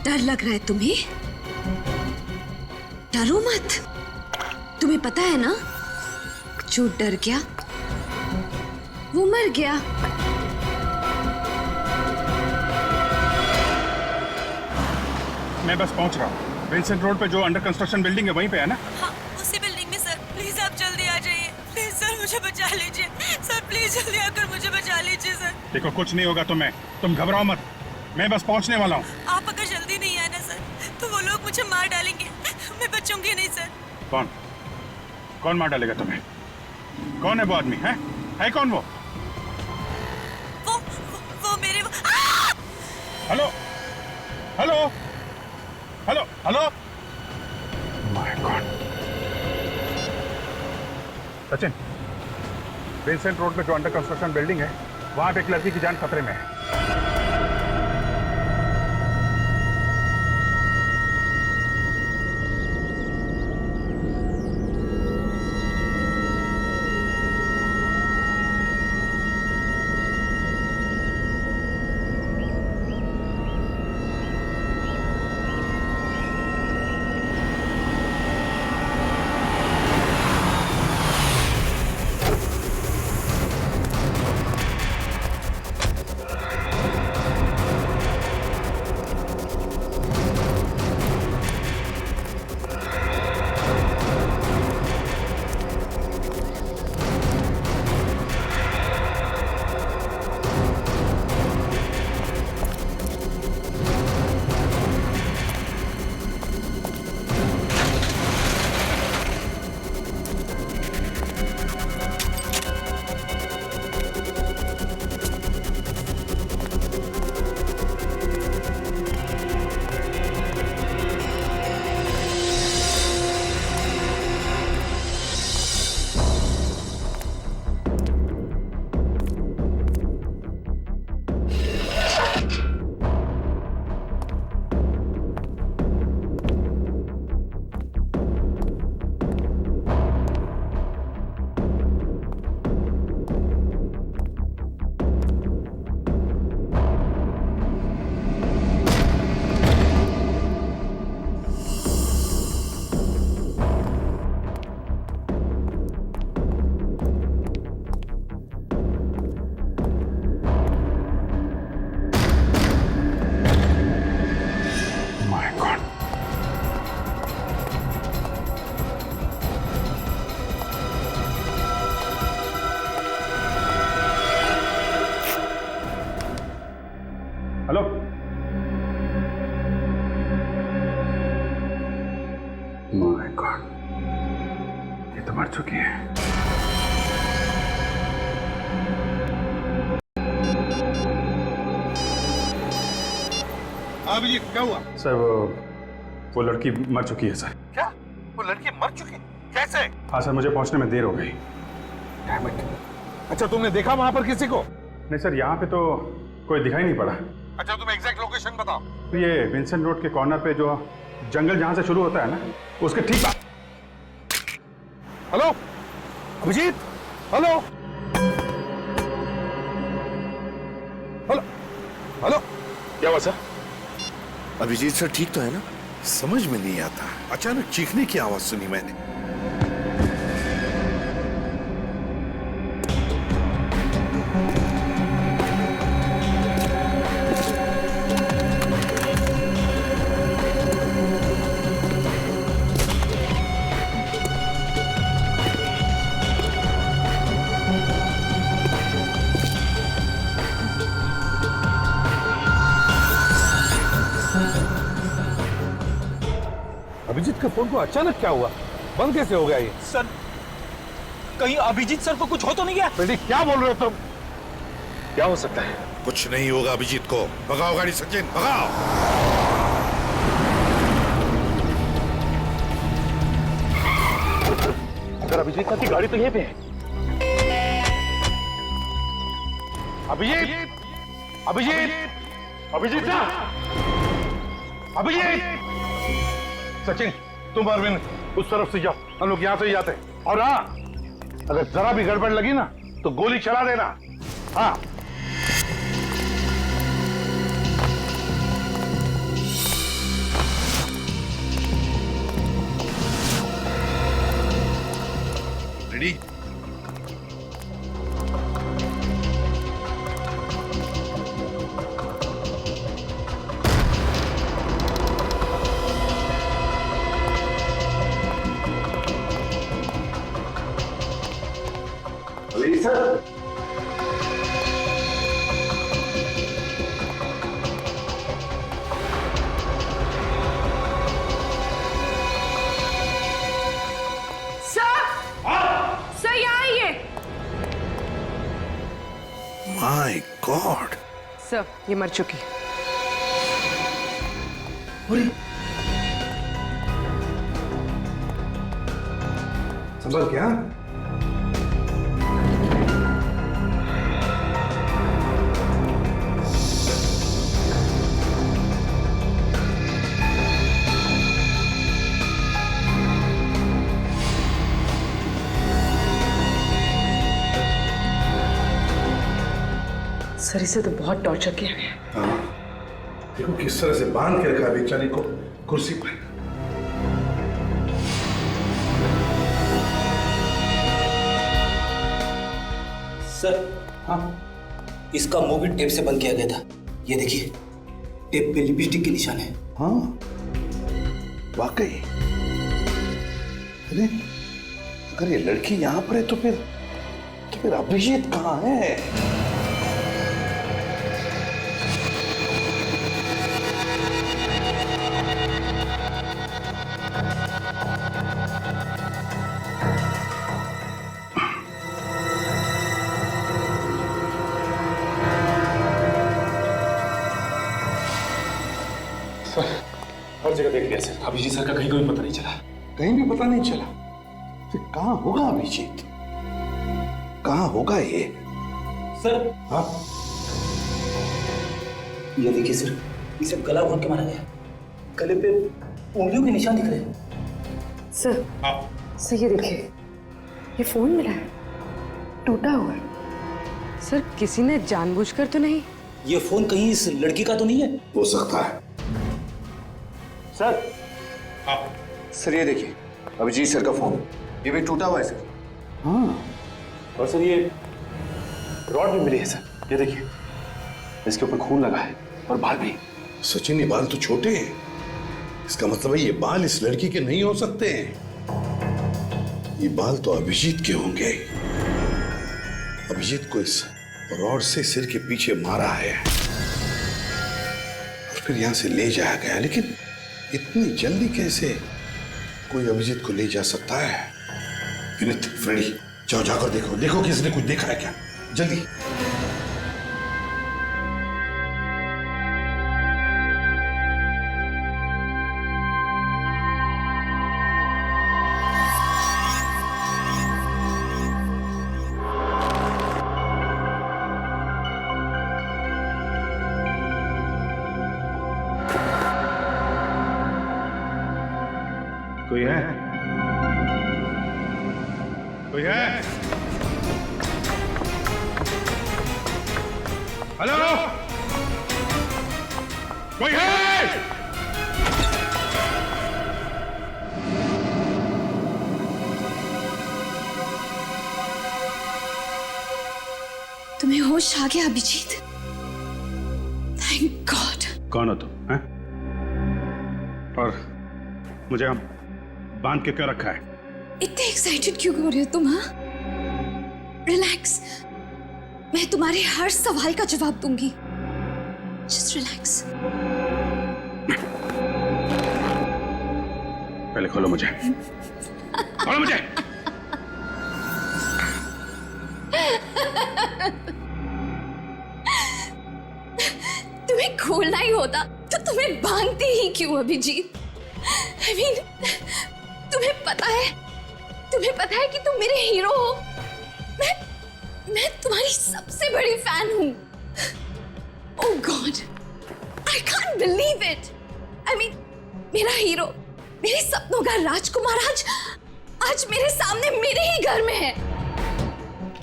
डर लग रहा है तुम्हें? डरो मत। तुम्हें पता है ना, जो डर गया वो मर गया। मैं बस पहुंच रहा हूँ। विंसेंट रोड पे जो अंडर कंस्ट्रक्शन बिल्डिंग है वहीं पे है ना? हाँ, उसी बिल्डिंग में सर। प्लीज आप जल्दी आ जाइए। प्लीज सर मुझे बचा लीजिए। सर प्लीज जल्दी आकर मुझे बचा लीजिए सर। देखो कुछ नहीं होगा तुम्हें, तुम घबराओ मत, मैं बस पहुंचने वाला हूँ। आप अगर जल्दी नहीं आए ना सर, तो वो लोग मुझे मार डालेंगे। मैं बचूंगी नहीं सर। कौन कौन मार डालेगा तुम्हें? कौन है वो आदमी? है कौन वो? वो मेरे hello hello hello hello. My God. Sachin, Vincent road पे जो अंडर कंस्ट्रक्शन बिल्डिंग है वहां पे एक लड़की की जान खतरे में है। हेलो, माय गॉड, ये तो मर चुकी है। अभिजीत क्या हुआ? सर वो लड़की मर चुकी है सर। क्या? वो लड़की मर चुकी? कैसे? हाँ सर, मुझे पहुंचने में देर हो गई। अच्छा, तुमने देखा वहां पर किसी को? नहीं सर, यहाँ पे तो कोई दिखाई नहीं पड़ा। अच्छा, तुम एग्जैक्ट लोकेशन बताओ। तो ये विंसेंट रोड के कॉर्नर पे जो जंगल जहां से शुरू होता है ना, उसके ठीक। Hello Abhijit, hello hello hello. क्या हुआ सर? अभिजीत सर ठीक तो है ना? समझ में नहीं आता, अचानक चीखने की आवाज सुनी मैंने। अभिजीत के फोन को अचानक क्या हुआ? बंद कैसे हो गया ये? सर, कहीं अभिजीत सर को कुछ हो तो नहीं गया? बेटी क्या बोल रहे हो तुम? क्या हो सकता है? कुछ नहीं होगा अभिजीत को। भगाओ गाड़ी सचिन, भगाओ। अगर अभिजीत सर की गाड़ी तो यहीं पे है। अभिजीत, अभिजीत, अभिजीत सर, अभिजीत। सचिन, तुम अरविंद उस तरफ से जाओ, हम लोग यहां से ही जाते हैं। और हाँ, अगर जरा भी गड़बड़ लगी ना तो गोली चला देना। हाँ। रेडी? सर यहाँ आइए। My God. सर, ये मर चुकी। संभल क्या? सर, इसे तो बहुत टॉर्चर किया गया। देखो किस तरह से बांध के रखा बेचारी को कुर्सी पर। सर, हाँ, इसका मुंह भी टेप से बंद किया गया था। ये देखिए, टेप पे लिपस्टिक के निशान है। हाँ, वाकई। अरे अगर ये लड़की यहाँ पर है तो फिर अभिजीत कहाँ है? हर जगह देख लिया सर, अभिजीत सर का कहीं कोई पता नहीं चला। कहीं भी पता नहीं चला। फिर कहाँ होगा अभिजीत? कहाँ होगा ये? सर, हाँ, ये देखिए सर, इसे गला घोट के मारा गया। गले पे उंगलियों के निशान दिख रहे हैं। सर, सर ये देखिए, ये फोन मिला है, टूटा हुआ है। सर, किसी ने जानबूझकर तो नहीं? ये फोन कहीं इस लड़की का तो नहीं है? हो सकता है। सर, सर ये देखिए, अभिजीत सर का फोन, ये भी टूटा हुआ है सर। हाँ, और सर ये रॉड भी मिली है सर, ये देखिए, इसके ऊपर खून लगा है और बाल भी। सचिन ये बाल तो छोटे हैं। इसका मतलब है ये बाल इस लड़की के नहीं हो सकते हैं। ये बाल तो अभिजीत के होंगे। अभिजीत को इस रॉड से सिर के पीछे मारा है और फिर यहां से ले जाया गया। लेकिन इतनी जल्दी कैसे कोई अभिजीत को ले जा सकता है? विनीत, फ्रेडी, जाओ जाकर देखो, देखो किसने कुछ देखा है क्या, जल्दी। कोई है? कोई है? हेलो, कोई है? तुम्हें होश आ गया अभिजीत? Thank God. कौन हो तुम? हैं? और मुझे हम बांध के क्यों रखा है? इतने एक्साइटेड क्यों हो रहे हो तुम? हाँ, रिलैक्स, मैं तुम्हारे हर सवाल का जवाब दूंगी। Just relax. पहले खोलो मुझे, खोलो मुझे। तुम्हें खोलना ही होता तो तुम्हें बांधती ही क्यों अभिजीत? I mean, तुम्हें पता है कि तुम मेरे हीरो हो। मैं तुम्हारी सबसे बड़ी फैन हूं। Oh God, I can't believe it. I mean, मेरा हीरो, मेरे सपनों का राजकुमार आज मेरे सामने मेरे ही घर में है।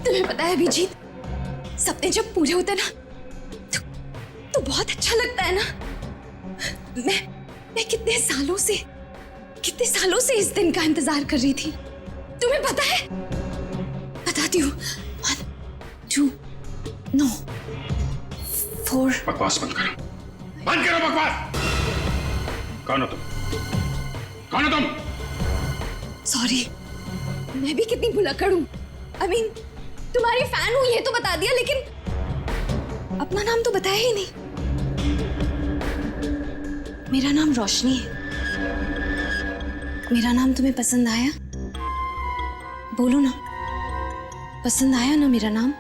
तुम्हें पता है अभिजीत, सपने जब पूरे होते ना तो बहुत अच्छा लगता है ना। मैं कितने सालों से इस दिन का इंतजार कर रही थी। तुम्हें पता है? बताती हूँ। 1, 2, no, 4। बकवास बंद करो, बंद करो बकवास। कौन हो तुम? सॉरी, मैं भी कितनी भुलक्कड़ हूँ। I mean, तुम्हारी फैन हूँ ये तो बता दिया, लेकिन अपना नाम तो बताया ही नहीं। मेरा नाम रोशनी है। मेरा नाम तुम्हें पसंद आया? बोलो ना, पसंद आया ना मेरा नाम?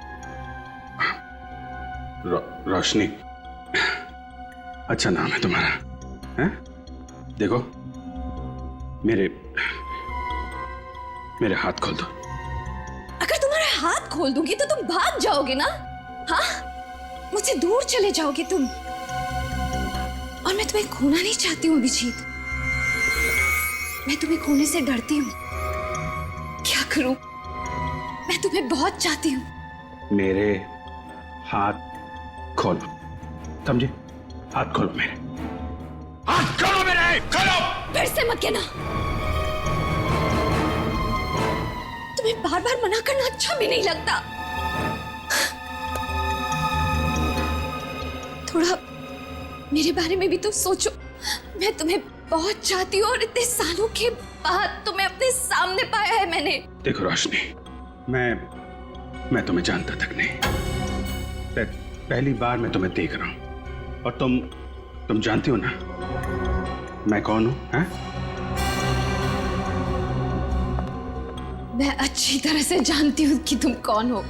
रोशनी, अच्छा नाम है तुम्हारा, हैं? देखो, मेरे हाथ खोल दो। अगर तुम्हारे हाथ खोल दूंगी तो तुम भाग जाओगे ना? हाँ, मुझसे दूर चले जाओगे तुम। और मैं तुम्हें खोना नहीं चाहती हूँ अभिजीत। मैं तुम्हें खोने से डरती हूँ। क्या करूं? मैं तुम्हें बहुत चाहती हूँ। मेरे हाथ खोलो, समझे? हाथ खोलो मेरे, हाथ खोलो मेरे, खोलो। फिर से मत कहना। तुम्हें बार बार मना करना अच्छा भी नहीं लगता। थोड़ा मेरे बारे में भी तो सोचो। मैं तुम्हें बहुत चाहती हूँ और इतने सालों के बाद तुम्हें अपने सामने पाया है मैंने। देखो रोशनी, मैं तुम्हें जानता तक नहीं। पहली बार मैं तुम्हें देख रहा हूँ और तुम जानती हो ना मैं कौन हूँ? हैं? मैं अच्छी तरह से जानती हूँ कि तुम कौन हो।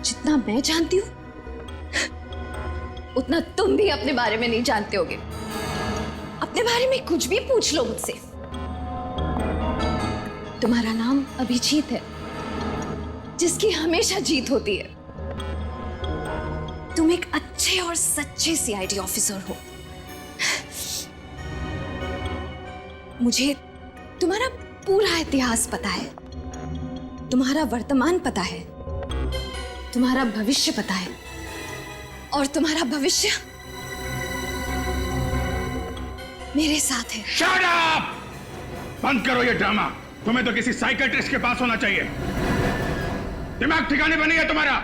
जितना मैं जानती हूँ उतना तुम भी अपने बारे में नहीं जानते होगे। अपने बारे में कुछ भी पूछ लो मुझसे। तुम्हारा नाम अभिजीत है, जिसकी हमेशा जीत होती है। तुम एक अच्छे और सच्चे सीआईडी ऑफिसर हो। मुझे तुम्हारा पूरा इतिहास पता है, तुम्हारा वर्तमान पता है, तुम्हारा भविष्य पता है, और तुम्हारा भविष्य मेरे साथ है। Shut up! बंद करो ये ड्रामा। तुम्हें तो किसी साइकियाट्रिस्ट के पास होना चाहिए। दिमाग ठिकाने पर नहीं है तुम्हारा।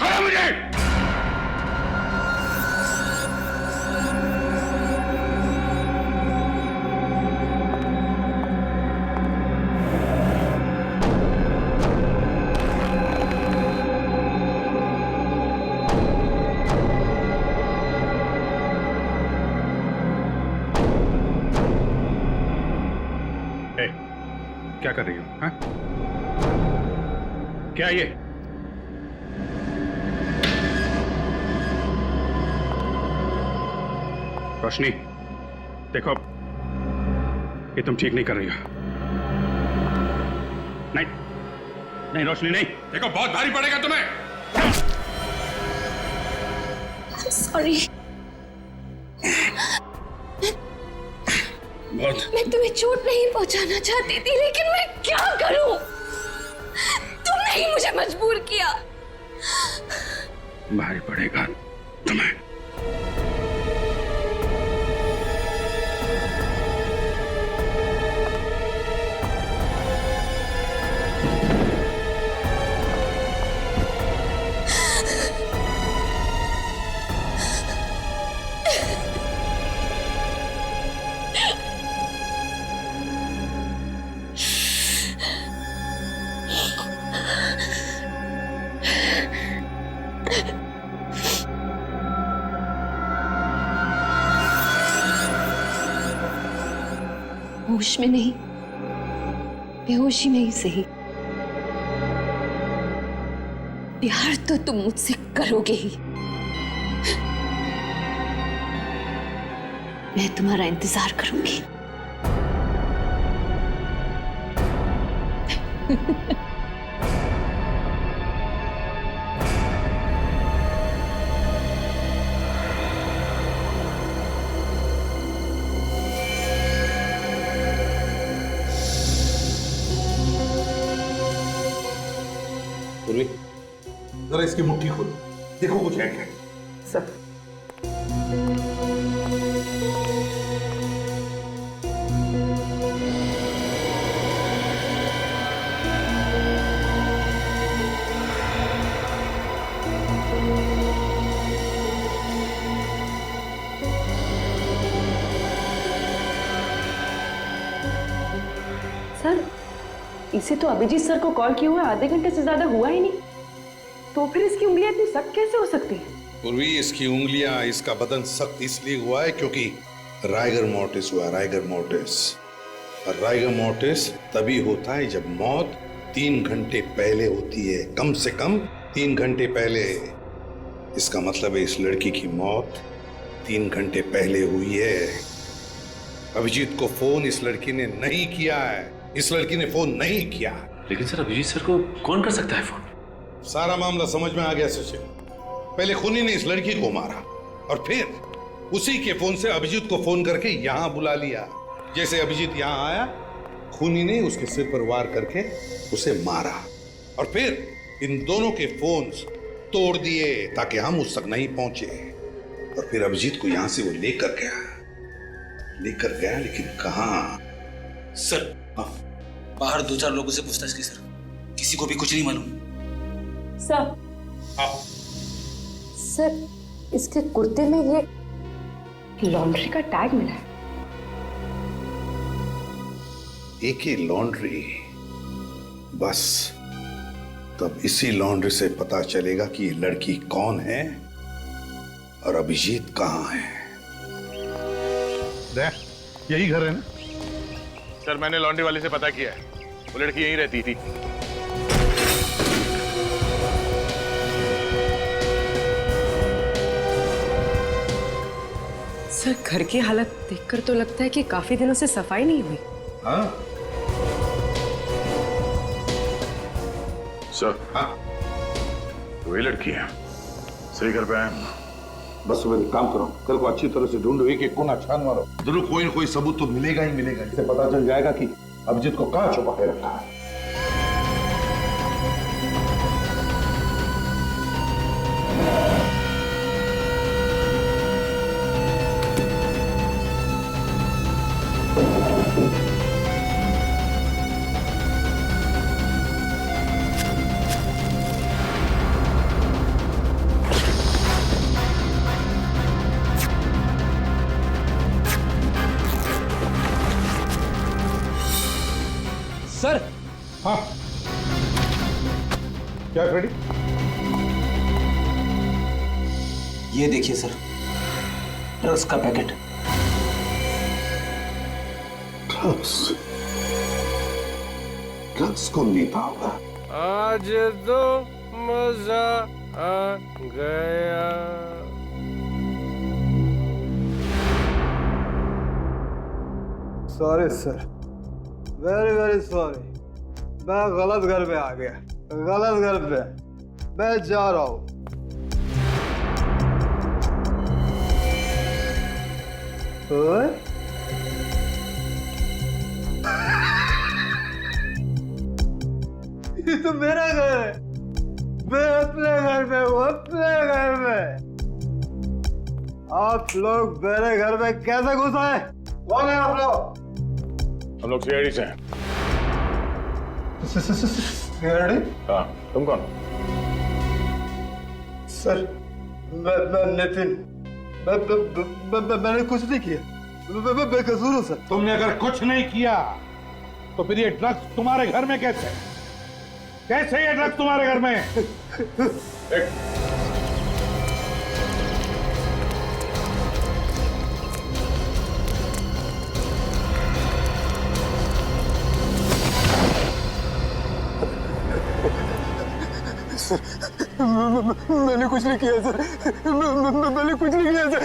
खोलो मुझे। क्या कर रही हो? हाँ? क्या ये? रोशनी, देखो, ये तुम ठीक नहीं कर रही हो। नहीं रोशनी, नहीं। देखो, बहुत भारी पड़ेगा तुम्हें। सॉरी। मैं तुम्हें चोट नहीं पहुंचाना चाहती थी, लेकिन मैं क्या करूं? तुमने ही मुझे मजबूर किया। भारी पड़ेगा तुम्हें। होश में नहीं, बेहोशी में ही सही, प्यार तो तुम मुझसे करोगे ही। मैं तुम्हारा इंतजार करूंगी। पूर्वी, जरा इसकी मुट्ठी खोलो, देखो कुछ है क्या। सर सर, इसे तो अभिजीत सर को कॉल किए हुए आधे घंटे से ज्यादा हुआ ही नहीं, तो फिर इसकी उंगलियां इतनी सख्त कैसे हो सकती है? पूर्वी, इसकी उंगलियां, इसका बदन सख्त इसलिए हुआ है क्योंकि राइगर मोर्टिस हुआ, राइगर मोर्टिस। और राइगर मोर्टिस तभी होता है जब मौत 3 घंटे पहले होती है, कम से कम 3 घंटे पहले। इसका मतलब है इस लड़की की मौत 3 घंटे पहले हुई है। अभिजीत को फोन इस लड़की ने नहीं किया है, इस लड़की ने फोन नहीं किया। लेकिन सर, अभिजीत सर को कौन कर सकता है फोन? सारा मामला समझ में आ गया सचिन। पहले खूनी ने इस लड़की को मारा और फिर उसी के फोन से अभिजीत को फोन करके यहां बुला लिया। जैसे अभिजीत यहां आया, खूनी ने उसके सिर पर वार करके उसे मारा और फिर इन दोनों के फोन्स तोड़ दिए ताकि हम उस तक नहीं पहुंचे। और फिर अभिजीत को यहां से वो लेकर गया, लेकिन कहां? सर, बाहर 2-4 लोगों से पूछताछ की सर, किसी को भी कुछ नहीं मालूम। सर, सर, इसके कुर्ते में ये लॉन्ड्री का टैग मिला है। एक ही लॉन्ड्री? बस तब इसी लॉन्ड्री से पता चलेगा कि ये लड़की कौन है और अभिजीत कहां है। यही घर है ना? सर, मैंने लॉन्ड्री वाले से पता किया है, वो लड़की यहीं रहती थी। सर, घर की हालत देखकर तो लगता है कि काफी दिनों से सफाई नहीं हुई। हाँ? सर, हाँ, वही लड़की है, सही घर पे आए हम। बस तुम एक काम करो, कल को अच्छी तरह से ढूंढो, एक एक कोना छान मारो, जरूर कोई ना कोई सबूत तो मिलेगा ही मिलेगा, जिससे पता चल जाएगा कि अभिजीत को कहां छुपा के रखा है। सर, हाँ, क्या फ्रेडी? ये देखिए सर, ड्रग्स का पैकेट। ड्रग्स कौन लेता होगा? आज तो मजा आ गया। Sorry sir, very very sorry, मैं गलत घर पे आ गया, गलत घर पे। मैं जा रहा हूँ। ये तो मेरा घर है, मैं अपने घर पे हूँ, अपने घर में। आप लोग मेरे घर में कैसे घुस आए? कौन है आप लोग? हम लोग सीआईडी से हैं। सीआईडी? हाँ, तुम कौन? सर, मैं नितिन, मैंने कुछ नहीं किया, मैं बेकसूर हूँ सर। तुमने अगर कुछ नहीं किया तो फिर ये ड्रग्स तुम्हारे घर में कैसे? कैसे ये ड्रग्स तुम्हारे घर में? सर, मैंने कुछ नहीं किया सर, मैंने कुछ नहीं किया सर।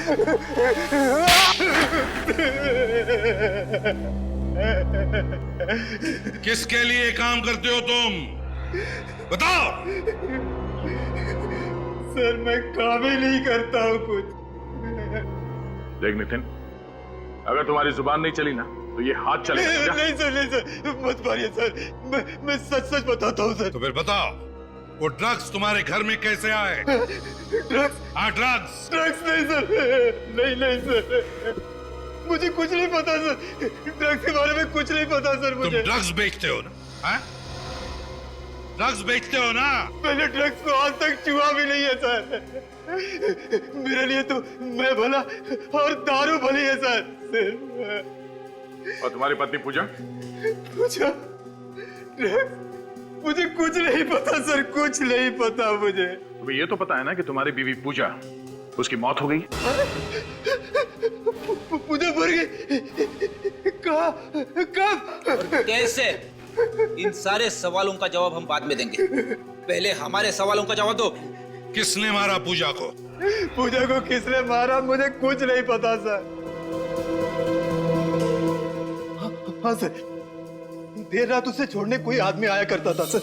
किसके लिए काम करते हो तुम? बताओ। सर मैं काम ही नहीं करता हूँ कुछ। देख नितिन, अगर तुम्हारी जुबान नहीं चली ना तो ये हाथ चलेगा। नहीं सर, मत मारिए सर, मैं सच सच बताता हूँ सर। तो फिर बताओ, वो ड्रग्स तुम्हारे घर में कैसे आए? ड्रग्स? हाँ, ड्रग्स। ड्रग्स नहीं सर, नहीं सर, मुझे कुछ नहीं पता सर, ड्रग्स के बारे में कुछ नहीं पता सर मुझे। तुम ड्रग्स बेचते हो ना? हाँ? ड्रग्स बेचते हो ना? मैंने ड्रग्स को आज तक छुआ भी नहीं है सर। मेरे लिए तो मैं भला और दारू भली है सर। और तुम्हारी पत्नी पूजा? पूजा? ड्रग्स? मुझे कुछ नहीं पता सर, कुछ नहीं पता मुझे। तुम्हें ये तो पता है ना कि तुम्हारी बीवी पूजा, उसकी मौत हो गई? पूजा मर गई? कब? कैसे? इन सारे सवालों का जवाब हम बाद में देंगे, पहले हमारे सवालों का जवाब दो। किसने मारा पूजा को? पूजा को किसने मारा मुझे कुछ नहीं पता सर। हाँ सर, देर रात उसे छोड़ने कोई आदमी आया करता था सर।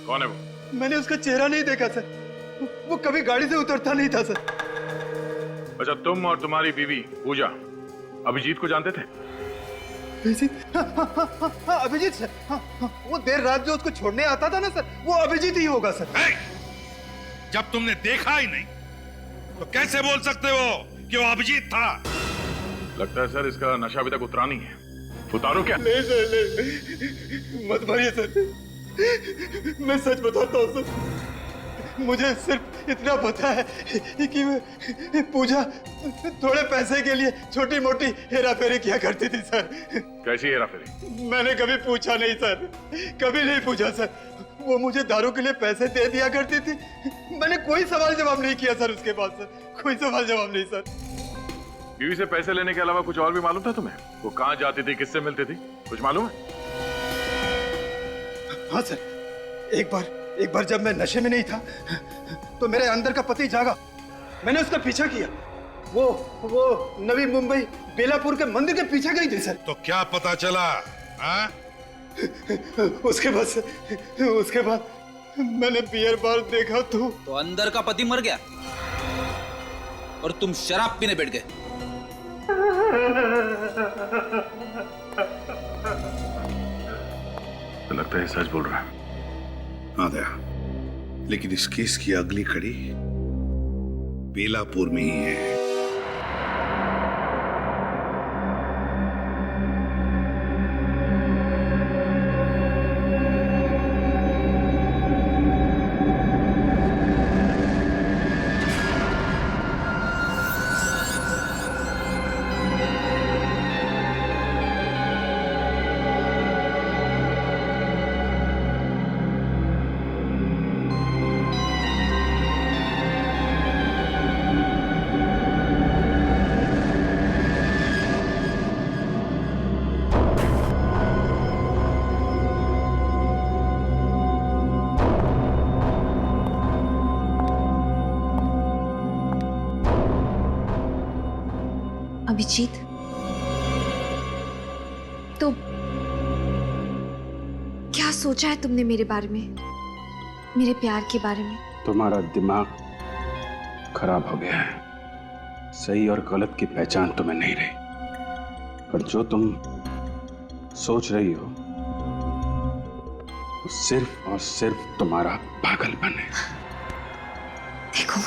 कौन है वो? मैंने उसका चेहरा नहीं देखा सर, वो कभी गाड़ी से उतरता नहीं था सर। अच्छा, तुम और तुम्हारी बीवी पूजा अभिजीत को जानते थे? अभिजीत? हाँ, अभिजीत सर, वो देर रात जो उसको छोड़ने आता था ना सर, वो अभिजीत ही होगा सर। जब तुमने देखा ही नहीं तो कैसे बोल सकते हो कि वो अभिजीत था? लगता है सर इसका नशा अभी तक उतरा नहीं है। उतारो क्या? नहीं सर, नहीं, मत मारिए सर, मैं सच बताता हूँ सर। मुझे सिर्फ इतना पता है कि पूजा थोड़े पैसे के लिए छोटी मोटी हेरा फेरी किया करती थी सर। कैसी हेरा फेरी? मैंने कभी पूछा नहीं सर, कभी नहीं पूछा सर। वो मुझे दारू के लिए पैसे दे दिया करती थी, मैंने कोई सवाल जवाब नहीं किया सर उसके बाद सर, कोई सवाल जवाब नहीं सर। बीवी से पैसे लेने के अलावा कुछ और भी मालूम था तुम्हें? वो कहाँ जाती थी, किससे मिलती थी, कुछ मालूम है? हाँ सर, एक बार जब मैं नशे में नहीं था तो मेरे अंदर का पति जागा, मैंने उसका पीछा किया। वो नवी मुंबई बेलापुर के मंदिर के पीछे गई थी सर। तो क्या पता चला? हाँ? उसके बाद मैंने बियर बार देखा तो अंदर का पति मर गया और तुम शराब पीने बैठ गए। तो लगता है सच बोल रहा है। हाँ दया, लेकिन इस केस की अगली कड़ी बेलापुर में ही है। अभिजीत, तो क्या सोचा है तुमने मेरे बारे में, मेरे प्यार के बारे में? तुम्हारा दिमाग खराब हो गया है, सही और गलत की पहचान तुम्हें नहीं रही। पर जो तुम सोच रही हो वो सिर्फ और सिर्फ तुम्हारा पागलपन है। देखो,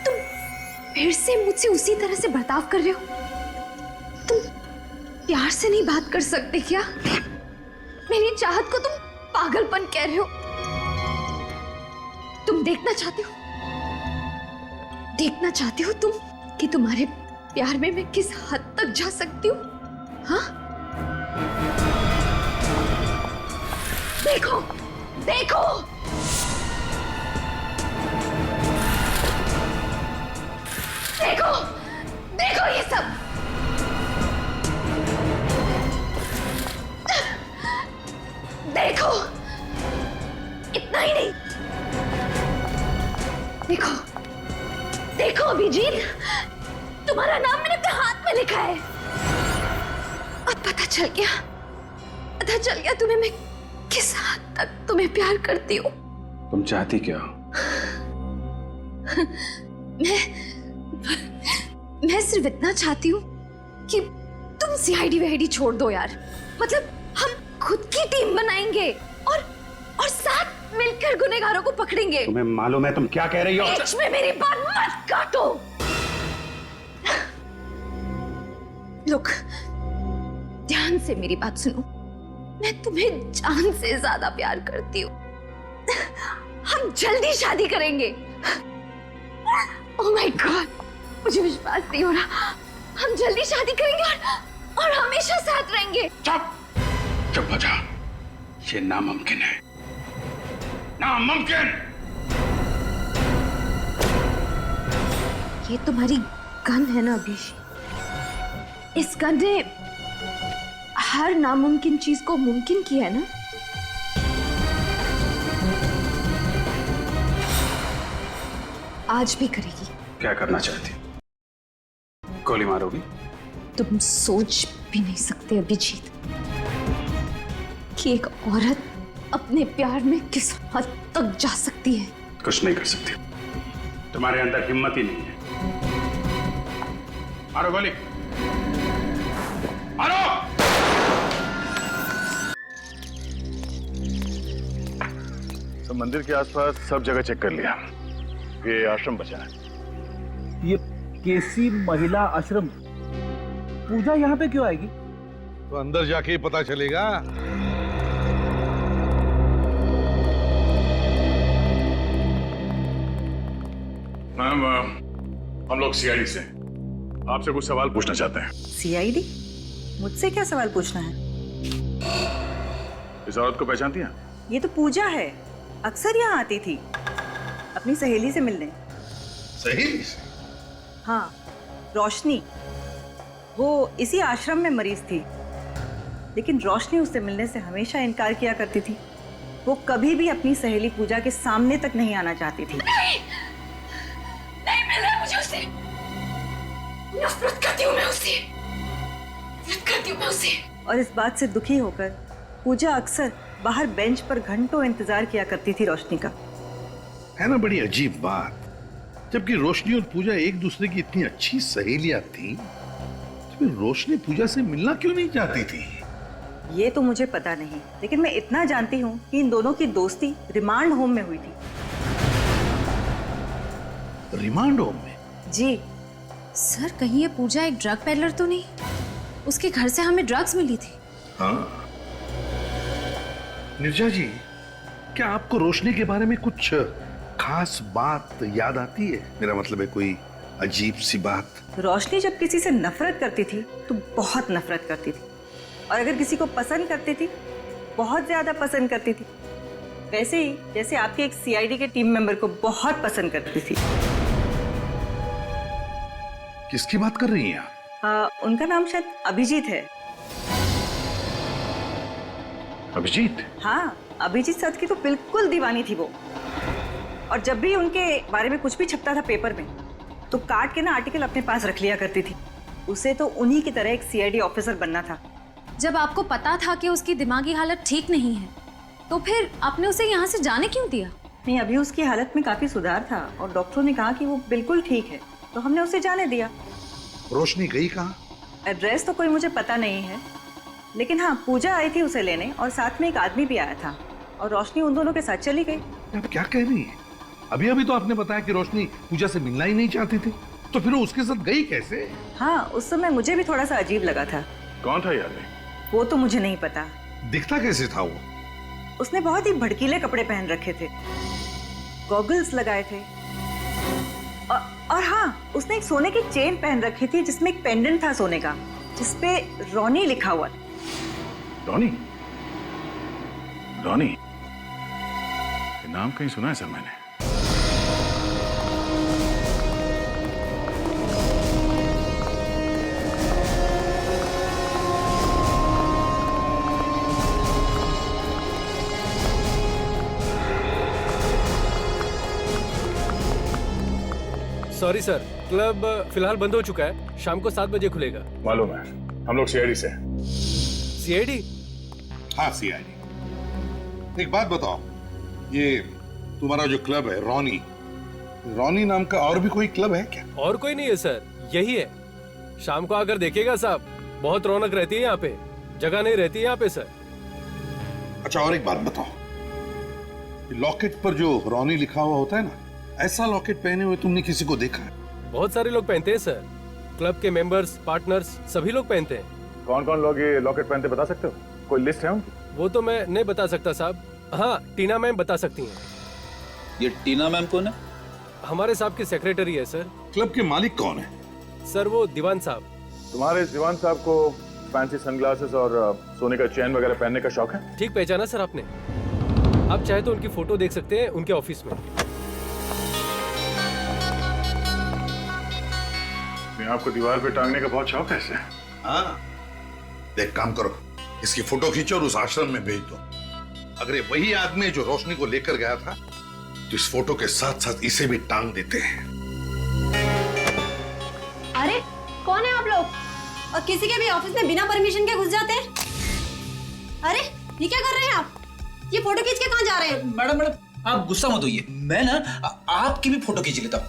तुम फिर से मुझसे उसी तरह से बर्ताव कर रहे हो। तुम प्यार से नहीं बात कर सकते क्या? मेरी चाहत को तुम पागलपन कह रहे हो। तुम देखना चाहते हो तुम कि तुम्हारे प्यार में मैं किस हद तक जा सकती हूँ? हाँ, देखो देखो, देखो देखो ये सब। देखो, इतना ही नहीं, नाम मैंने अपने हाथ में लिखा है। अब पता चल गया तुम्हें मैं किस हद तक तुम्हें प्यार करती हूँ। तुम चाहती क्या हो? मैं सिर्फ इतना चाहती हूँ कि तुम सीआईडी वीआईडी छोड़ दो यार। मतलब हम खुद की टीम बनाएंगे और साथ मिलकर गुनहगारों को पकड़ेंगे। तुम्हें मालूम है तुम क्या कह रही हो? बीच में मेरी बात मत काटो। लुक, ध्यान से मेरी बात सुनो। मैं तुम्हें जान से ज्यादा प्यार करती हूँ। हम जल्दी शादी करेंगे। ओह माय गॉड, मुझे विश्वास नहीं हो रहा। हम जल्दी शादी करेंगे और हमेशा साथ रहेंगे। चुप हो जा। ये नामुमकिन है, नामुमकिन। ये तुम्हारी गन है ना अभिषेक? इस गन ने हर नामुमकिन चीज को मुमकिन किया है ना? आज भी करेगी। क्या करना चाहती? गोली मारोगी? तुम सोच भी नहीं सकते अभिजीत कि एक औरत अपने प्यार में किस हद तक जा सकती है। कुछ नहीं कर सकती। तुम्हारे अंदर हिम्मत ही नहीं है। मारो गोली, मारो। तो मंदिर के आसपास सब जगह चेक कर लिया। ये आश्रम बचा है। ये केसी महिला आश्रम, पूजा यहाँ पे क्यों आएगी? तो अंदर जाके ही पता चलेगा। मैम, हम लोग सीआईडी से आपसे कुछ सवाल पूछना चाहते हैं। सीआईडी? मुझसे क्या सवाल पूछना है? इस औरत को पहचानती हैं? ये तो पूजा है, अक्सर यहाँ आती थी अपनी सहेली से मिलने। सहेली से? हाँ, रोशनी। वो इसी आश्रम में मरीज थी, लेकिन रोशनी उससे मिलने से हमेशा इनकार किया करती थी। वो कभी भी अपनी सहेली पूजा के सामने तक नहीं आना चाहती थी। नहीं मिला है मुझे उससे। नफरत करती हूँ मैं उससे। और इस बात से दुखी होकर पूजा अक्सर बाहर बेंच पर घंटों इंतजार किया करती थी रोशनी का। है ना बड़ी अजीब बात। जबकि रोशनी और पूजा एक दूसरे की इतनी अच्छी सहेलियां थी, तो फिर रोशनी पूजा से मिलना क्यों नहीं चाहती थी? ये तो मुझे पता नहीं, लेकिन मैं इतना जानती हूँ कि इन दोनों की दोस्ती रिमांड होम में हुई थी। रिमांड होम में? जी। सर, कहीं ये पूजा एक ड्रग पेडलर तो नहीं? उसके घर से हमें ड्रग्स मिली थी। हाँ। निर्जा जी, क्या आपको रोशनी के बारे में कुछ खास बात याद आती है? मेरा मतलब है कोई अजीब सी बात। रोशनी जब किसी से नफरत करती थी तो बहुत नफरत करती थी, और अगर किसी को पसंद करती थी, बहुत ज्यादा पसंद करती थी। वैसे ही जैसे आपके एक सीआईडी के टीम मेंबर को बहुत पसंद करती थी। किसकी बात कर रही हैं आप? उनका नाम शायद अभिजीत है। अभिजीत? हाँ, अभिजीत सर की तो बिल्कुल दीवानी थी वो। और जब भी उनके बारे में कुछ भी छपता था पेपर में, तो काट के ना आर्टिकल अपने पास रख लिया करती थी। उसे तो उन्हीं की तरह एक सीआईडी ऑफिसर बनना था। जब आपको पता था कि उसकी दिमागी हालत ठीक नहीं है, तो फिर आपने उसे यहाँ से जाने क्यों दिया? नहीं, अभी उसकी हालत में काफी सुधार था और डॉक्टरों ने कहा कि वो बिल्कुल ठीक है, तो हमने उसे जाने दिया। रोशनी गई कहाँ? एड्रेस तो कोई मुझे पता नहीं है, लेकिन हाँ, पूजा आई थी उसे लेने और साथ में एक आदमी भी आया था, और रोशनी उन दोनों के साथ चली गई। आप क्या कह रही हैं? अभी अभी तो आपने बताया कि रोशनी पूजा से मिलना ही नहीं चाहती थी, तो फिर वो उसके साथ गई कैसे? हाँ, उस समय मुझे भी थोड़ा सा अजीब लगा था। कौन था ये आदमी? वो तो मुझे नहीं पता। दिखता कैसे था वो? उसने बहुत ही भड़कीले कपड़े पहन रखे थे, गॉगल्स लगाए थे, और हाँ, उसने एक सोने की चेन पहन रखी थी जिसमें एक पेंडेंट था सोने का, जिसपे रॉनी लिखा हुआ था। रॉनी? रॉनी? ये नाम कहीं सुना है सर मैंने। सॉरी सर, क्लब फिलहाल बंद हो चुका है। शाम को 7 बजे खुलेगा। मालूम है, हम लोग सीआईडी से। सीआईडी? हाँ सीआईडी। एक बात बताओ, ये तुम्हारा जो क्लब है रॉनी नाम का और भी कोई क्लब है क्या? और कोई नहीं है सर, यही है। शाम को आकर देखिएगा साहब, बहुत रौनक रहती है यहाँ पे, जगह नहीं रहती है यहाँ पे सर। अच्छा और एक बात बताओ, लॉकेट पर जो रॉनी लिखा हुआ होता है ना, ऐसा लॉकेट पहने हुए तुमने किसी को देखा है? बहुत सारे लोग पहनते हैं सर, क्लब के मेंबर्स, पार्टनर्स सभी लोग पहनते हैं। कौन कौन लोग ये लॉकेट पहनते बता सकते हो? कोई लिस्ट है उनकी? वो तो मैं नहीं बता सकता साहब। हाँ, टीना मैम बता सकती हैं। ये टीना मैम कौन है? हमारे साहब की सेक्रेटरी है सर। क्लब के मालिक कौन है? सर वो दीवान साहब। तुम्हारे इस दीवान साहब को फैंसी सनग्लासेस और सोने का चेन वगैरह पहनने का शौक है? ठीक पहचाना सर आपने। आप चाहे तो उनकी फोटो देख सकते हैं उनके ऑफिस में। आपको दीवार पे टांगने का बहुत शौक है इसे? हाँ, देख काम करो, इसकी फोटो खींचो और उस आश्रम में भेज दो। अगर ये वही आदमी है जो रोशनी को लेकर गया था, तो इस फोटो के साथ साथ इसे भी टांग देते हैं। अरे कौन है आप लोग? और किसी के भी ऑफिस में बिना परमिशन के घुस जाते हैं? अरे ये क्या कर रहे हैं आप? ये फोटो खींच के कहाँ जा रहे हैं? मैडम आप गुस्सा मत होइए, मैं ना आपकी भी फोटो खींच लेता हूँ।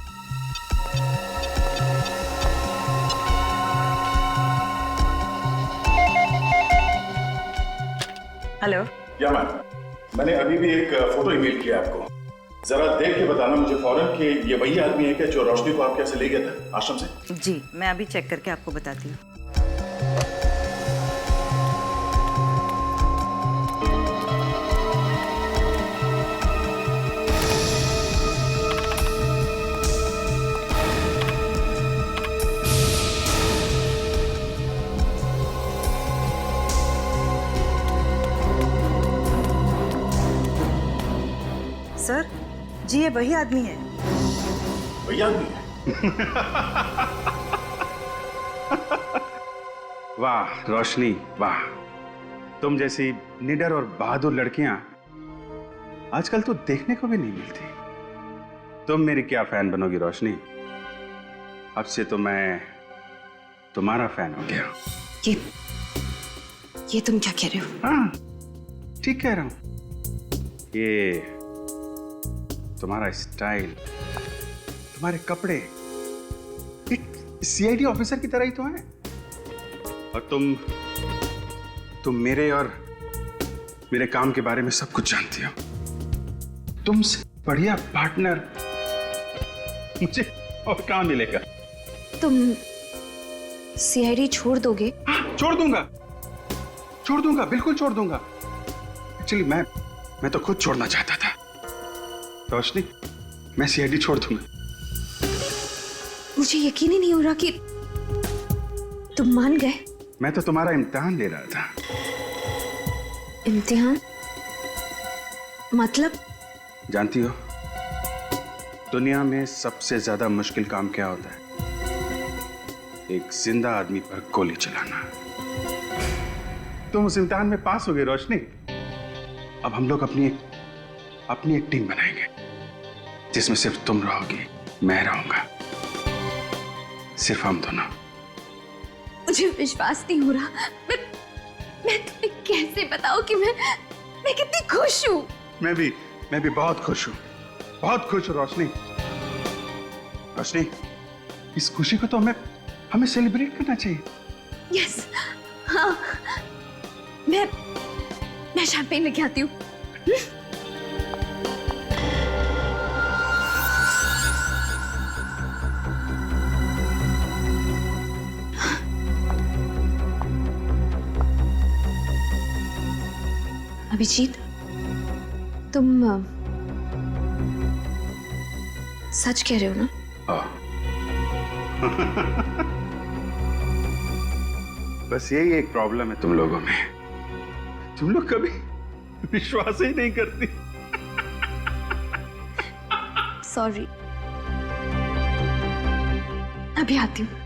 हेलो। या मैम, मैंने अभी भी एक फोटो ईमेल किया आपको, जरा देख के बताना मुझे फौरन कि ये वही आदमी है क्या जो रोशनी को आपके यहाँ से ले गया था आश्रम से? जी, मैं अभी चेक करके आपको बताती हूँ। सर जी, ये वही आदमी है। वही आदमी है? वाह रोशनी वाह, तुम जैसी निडर और बहादुर लड़कियां आजकल तो देखने को भी नहीं मिलती। तुम मेरी क्या फैन बनोगी रोशनी, अब से तो मैं तुम्हारा फैन हो गया। ये तुम क्या कह रहे हो? हाँ ठीक कह रहा हूं। ये तुम्हारा स्टाइल, तुम्हारे कपड़े एक सीआईडी ऑफिसर की तरह ही तो है। और तुम मेरे और मेरे काम के बारे में सब कुछ जानती हो। तुमसे बढ़िया पार्टनर मुझे और कहाँ मिलेगा? तुम सीआईडी छोड़ दोगे? हाँ, छोड़ दूंगा, बिल्कुल छोड़ दूंगा। एक्चुअली मैं तो खुद छोड़ना चाहता था रोशनी, मैं सीआईडी छोड़ दूंगा। मुझे यकीन ही नहीं हो रहा कि तुम मान गए। मैं तो तुम्हारा इम्तिहान ले रहा था। इम्तिहान? मतलब? जानती हो दुनिया में सबसे ज्यादा मुश्किल काम क्या होता है? एक जिंदा आदमी पर गोली चलाना। तुम उस इम्तिहान में पास हो गए रोशनी। अब हम लोग अपनी एक टीम बनाएंगे जिसमें सिर्फ तुम रहोगी, मैं रहूंगा, सिर्फ हम दोनों। मुझे विश्वास नहीं हो रहा। मैं तुम्हें कैसे बताऊं कि मैं कितनी खुश हूं। मैं भी बहुत खुश हूं, बहुत खुश हूं रोशनी। इस खुशी को तो हमें सेलिब्रेट करना चाहिए। यस, हाँ, मैं शैंपेन लेके आती हूँ। अभिजीत, तुम सच कह रहे हो ना? बस यही एक प्रॉब्लम है तुम लोगों में, तुम लोग कभी विश्वास ही नहीं करती। सॉरी, अभी आती हूँ।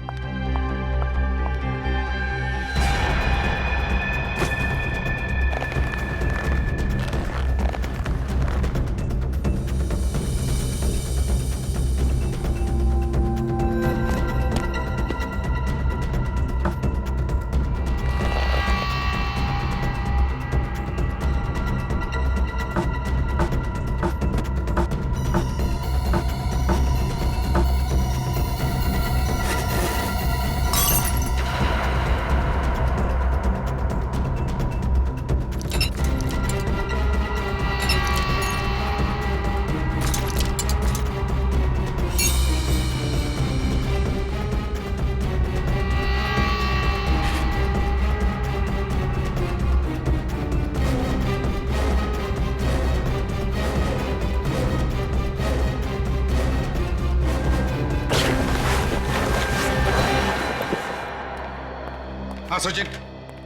हाँ सचिन,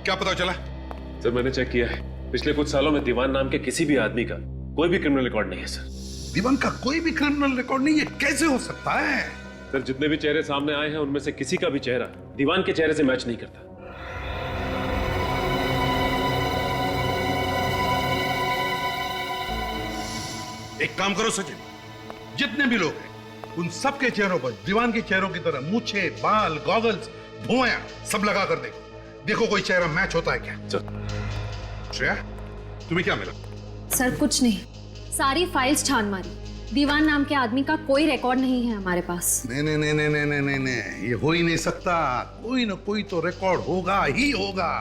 क्या पता चला? सर मैंने चेक किया है, पिछले कुछ सालों में दीवान नाम के किसी भी आदमी का कोई भी क्रिमिनल रिकॉर्ड नहीं है सर। दीवान का कोई भी क्रिमिनल रिकॉर्ड नहीं है? कैसे हो सकता है? सर जितने भी चेहरे सामने आए हैं उनमें से किसी का भी चेहरा दीवान के चेहरे से मैच नहीं करता। एक काम करो सचिन, जितने भी लोग हैं उन सबके चेहरों पर दीवान के चेहरों की तरह मूछे, बाल, गॉगल्स, भुआं सब लगा कर देखो कोई चेहरा मैच होता है क्या। श्रेया, तुम्हें क्या मिला? सर कुछ नहीं, सारी फाइल्स छान मारी, दीवान नाम के आदमी का कोई रिकॉर्ड नहीं है हमारे पास। नहीं नहीं नहीं नहीं नहीं नहीं नहीं, ये हो ही नहीं सकता। कोई ना कोई तो रिकॉर्ड होगा ही होगा।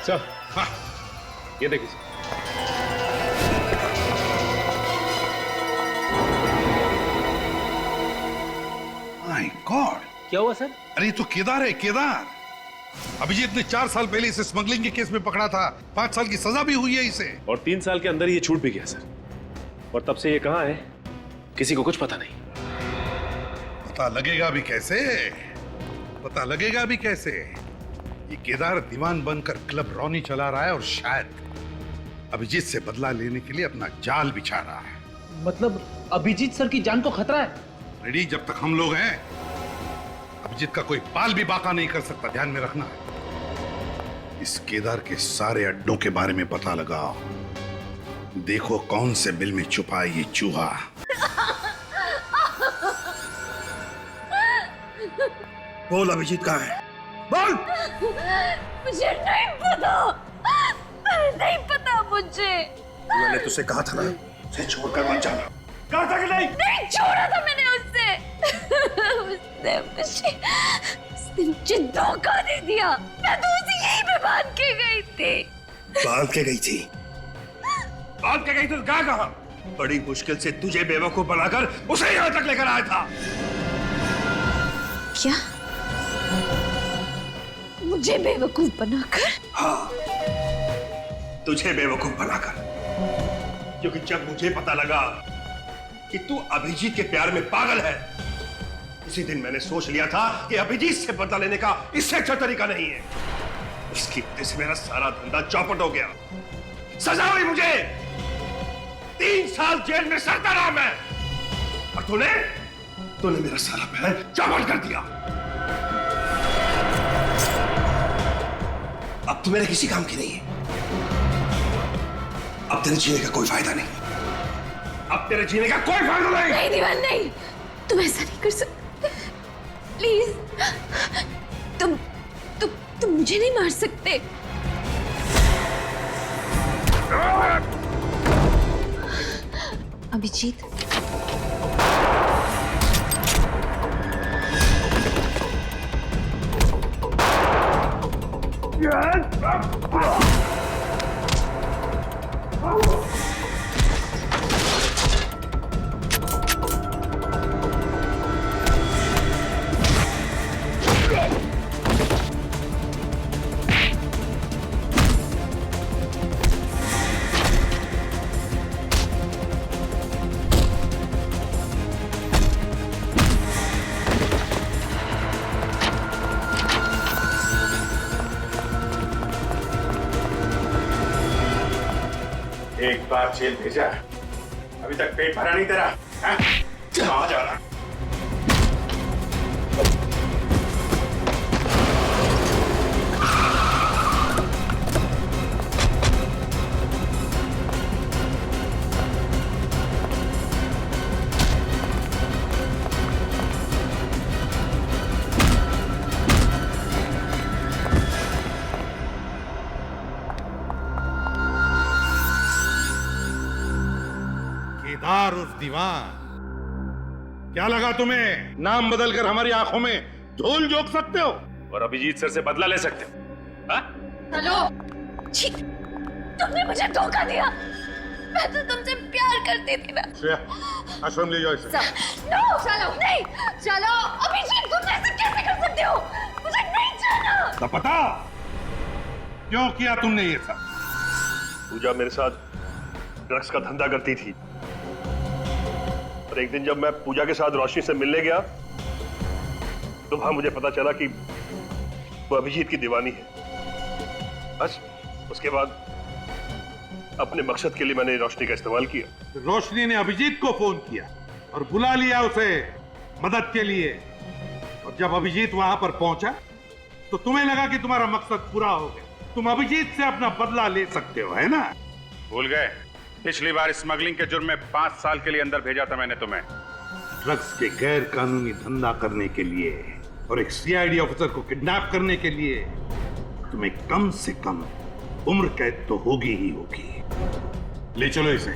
सर हाँ, ये देखिए सर। माय गॉड, क्या हुआ सर? अरे तो केदार है, केदार। अभिजीत ने 4 साल पहले इसे स्मगलिंग के केस में पकड़ा था। 5 साल की सजा भी हुई है इसे। और 3 साल के अंदर ये छूट भी गया सर। और तब से ये कहाँ है किसी को कुछ पता नहीं। पता लगेगा भी कैसे? पता लगेगा भी कैसे? ये केदार दीवान बनकर क्लब रॉनी चला रहा है और शायद अभिजीत से बदला लेने के लिए अपना जाल बिछा रहा है। मतलब अभिजीत सर की जान को खतरा है? रेडी, जब तक हम लोग हैं अभिजीत का कोई बाल भी बाका नहीं कर सकता। ध्यान में रखना, इस केदार के सारे अड्डों के बारे में पता लगाओ। देखो कौन से बिल में छुपा है ये चूहा। बोल, अभिजीत कहाँ है? बोल। मुझे नहीं पता, नहीं पता मुझे। मैंने तुझसे कहा था ना, उसे छोड़कर मत जाना। कहा था कि नहीं? नहीं छोड़ा था मैंने उससे मुझे धोखा दे दिया। मैं तो उसे यहीं पे बांध के गई थी। बांध के गई थी? बांध के गई तो कहा? बड़ी मुश्किल से तुझे बेवकूफ बनाकर उसे यहाँ तक लेकर आया था। क्या? मुझे बेवकूफ बनाकर? हाँ, तुझे बेवकूफ बनाकर। क्योंकि जब मुझे पता लगा कि तू अभिजीत के प्यार में पागल है, उसी दिन मैंने सोच लिया था कि अभिजीत से बदला लेने का इससे अच्छा तरीका नहीं है। उसकी वजह से मेरा सारा धंधा चौपट हो गया। सजा हुई मुझे 3 साल जेल में सड़ता रहा मैं, और तूने मेरा सारा प्लान चौपट कर दिया। अब तू मेरे किसी काम की नहीं है। अब तेरे जीने का कोई फायदा नहीं। अब तेरे जीने का कोई फायदा नहीं। नहीं दीवान, नहीं, तुम ऐसा नहीं कर सकते। प्लीज, तुम मुझे नहीं मार सकते। अभिजीत, एक बार जेल भेजा, अभी तक पेट भरा नहीं तेरा? कहाँ जा रहा? केदार उर्फ दीवान, क्या लगा तुम्हें नाम बदलकर हमारी आंखों में धूल झोंक सकते हो और अभिजीत सर से बदला ले सकते हो? हाँ? हेलो, छी, तुमने मुझे धोखा दिया। मैं तो तुमसे प्यार करती थी ना। श्रेया, आश्रम ले जाओ इसे। नो, चलो नहीं, चलो अभिजीत, तुम ऐसे कैसे कर सकते हो? मुझे नहीं जाना। तो पता क्यों किया तुमने ये सब? पूजा मेरे साथ ड्रग्स का धंधा करती थी और एक दिन जब मैं पूजा के साथ रोशनी से मिलने गया तो वहां मुझे पता चला कि वो अभिजीत की दीवानी है। बस उसके बाद अपने मकसद के लिए मैंने रोशनी का इस्तेमाल किया। रोशनी ने अभिजीत को फोन किया और बुला लिया उसे मदद के लिए, और जब अभिजीत वहां पर पहुंचा तो तुम्हें लगा कि तुम्हारा मकसद पूरा हो गया, तुम अभिजीत से अपना बदला ले सकते हो, है ना? भूल गए? पिछली बार स्मगलिंग के जुर्म में 5 साल के लिए अंदर भेजा था मैंने तुम्हें। ड्रग्स के गैर कानूनी धंधा करने के लिए और एक सीआईडी ऑफिसर को किडनैप करने के लिए तुम्हें कम से कम उम्र कैद तो होगी ही होगी। ले चलो इसे।